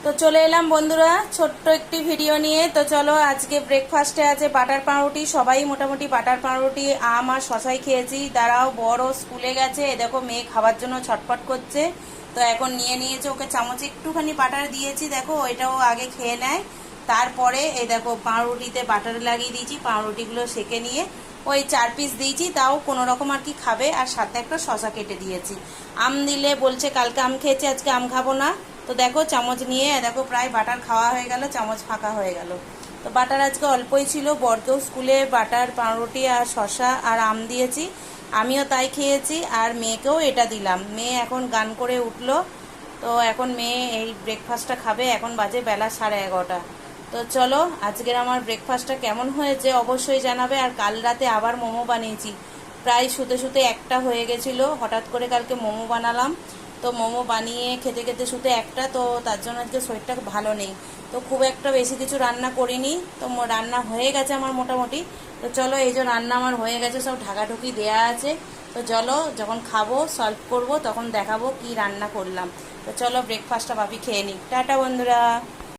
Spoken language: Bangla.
তো চলে এলাম বন্ধুরা ছোট্ট একটি ভিডিও নিয়ে। তো চলো, আজকে ব্রেকফাস্টে আছে বাটার পাউরুটি। সবাই মোটামুটি বাটার পাউরুটি, আম আর শশাই খেয়েছি। দাঁড়াও, বড় স্কুলে গেছে, এ দেখো মেয়ে খাবার জন্য ছটফট করছে। তো এখন নিয়ে নিয়েছে, ওকে চামচে একটুখানি বাটার দিয়েছি, দেখো এটাও আগে খেয়ে নেয়। তারপরে এই দেখো পাউরুটিতে বাটার লাগিয়ে দিয়েছি, পাউরুটিগুলো সেকে নিয়ে ওই 4 পিস দিয়েছি, তাও কোনো রকম আর কি খাবে। আর সাথে একটা শশা কেটে দিয়েছি। আম দিলে বলছে কালকে আম খেয়েছে, আজকে আম খাবো না। তো দেখো চামচ নিয়ে দেখো প্রায় বাটার খাওয়া হয়ে গেল, চামচ ফাঁকা হয়ে গেল। তো বাটার আজকে অল্পই ছিল। বরকেও স্কুলে বাটার পাউরুটি আর শশা আর আম দিয়েছি, আমিও তাই খেয়েছি। আর মেয়েকেও এটা দিলাম। মেয়ে এখন গান করে উঠলো। তো এখন মেয়ে এই ব্রেকফাস্টটা খাবে। এখন বাজে বেলা 11:30। তো চলো, আজকের আমার ব্রেকফাস্টটা কেমন হয়েছে অবশ্যই জানাবে। আর কাল রাতে আবার মোমো বানিয়েছি, প্রায় শুতে শুতে 1টা হয়ে গেছিলো। হঠাৎ করে কালকে মোমো বানালাম। তো মোমো বানিয়ে খেতে খেতে শুতে 1টা, তো তার জন্য আজকে শরীরটা ভালো নেই। তো খুব একটা বেশি কিছু রান্না করিনি। তো রান্না হয়ে গেছে আমার মোটামুটি। তো চলো, এই যে রান্না আমার হয়ে গেছে, সব ঢাকাঢুকি দেয়া আছে। তো চলো, যখন খাবো সলভ করব তখন দেখাবো কি রান্না করলাম। তো চলো ব্রেকফাস্টটা ভাবি খেয়ে নিই। টাটা বন্ধুরা।